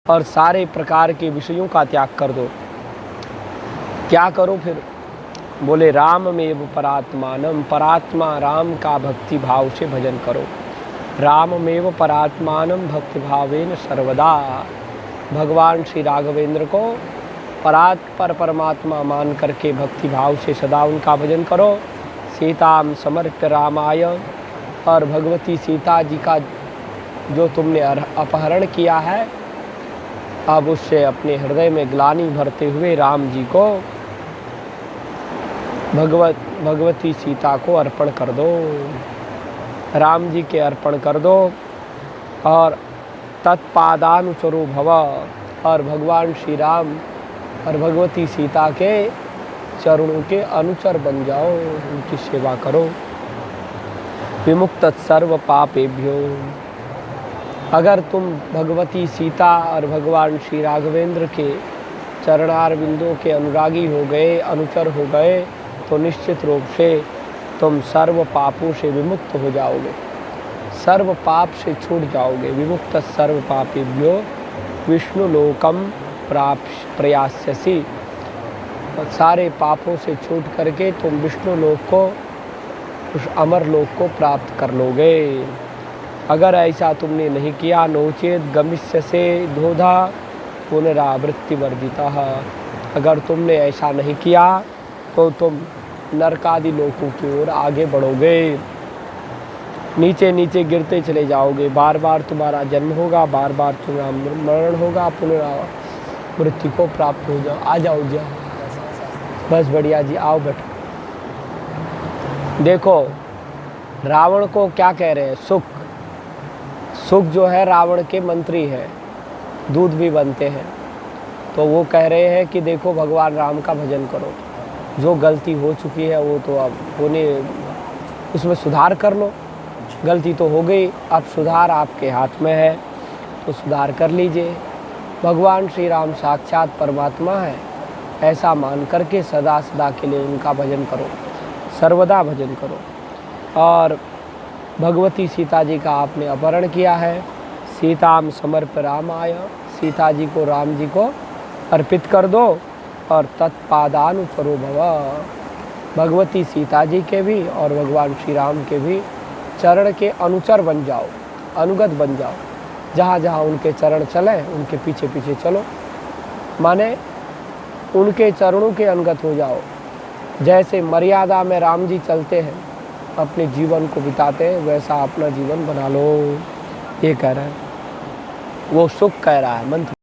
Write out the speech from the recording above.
और सारे प्रकार के विषयों का त्याग कर दो। क्या करो फिर? बोले राममेव परात्मानम, परात्मा राम का भक्ति भाव से भजन करो। राममेव परात्मानम भक्ति भावेन सर्वदा। भगवान श्री राघवेंद्र को पर परमात्मा मान करके भक्ति भाव से सदा उनका भजन करो। सीताम समर्प्य रामाय, और भगवती सीता जी का जो तुमने अपहरण किया है, अब उससे अपने हृदय में ग्लानि भरते हुए राम जी को, भगवती सीता को अर्पण कर दो। राम जी के अर्पण कर दो और तत्पादानुचरो भव, और भगवान श्री राम और भगवती सीता के चरणों के अनुचर बन जाओ, उनकी सेवा करो। विमुक्त सर्व पापेभ्यो, अगर तुम भगवती सीता और भगवान श्री राघवेंद्र के चरणार बिंदों के अनुरागी हो गए, अनुचर हो गए, तो निश्चित रूप से तुम सर्व पापों से विमुक्त हो जाओगे, सर्व पाप से छूट जाओगे। विमुक्त सर्व पापेभ्यो विष्णु लोकम प्रयास्यसि, सारे पापों से छूट करके तुम विष्णु लोक को, उस अमर लोक को प्राप्त कर लोगे। अगर ऐसा तुमने नहीं किया, नोचेत गमिष्यसे धोधा पुनरावृत्ति वर्जिता, अगर तुमने ऐसा नहीं किया तो तुम नरकादि लोकों की ओर आगे बढ़ोगे, नीचे नीचे गिरते चले जाओगे। बार बार तुम्हारा जन्म होगा, बार बार तुम्हारा मरण होगा, पुनरावृत्ति को प्राप्त हो जाओ। आ जाओ, जाओ, बस बढ़िया जी, आओ बैठो। देखो रावण को क्या कह रहे हैं? सुख। सुख जो है रावण के मंत्री है, दूध भी बनते हैं। तो वो कह रहे हैं कि देखो भगवान राम का भजन करो, जो गलती हो चुकी है वो तो अब होने, उसमें सुधार कर लो। गलती तो हो गई, अब सुधार आपके हाथ में है, तो सुधार कर लीजिए। भगवान श्री राम साक्षात परमात्मा है, ऐसा मान करके सदा सदा के लिए उनका भजन करो, सर्वदा भजन करो। और भगवती सीता जी का आपने अपहरण किया है, सीताम समर्प्य रामाय, सीता जी को राम जी को अर्पित कर दो, और तत्पादानुचरो भव, भगवती सीता जी के भी और भगवान श्री राम के भी चरण के अनुचर बन जाओ, अनुगत बन जाओ। जहाँ जहाँ उनके चरण चले उनके पीछे पीछे चलो, माने उनके चरणों के अनुगत हो जाओ। जैसे मर्यादा में राम जी चलते हैं, अपने जीवन को बिताते हैं, वैसा अपना जीवन बना लो। ये कह रहा है, वो सुख कह रहा है मंत्र।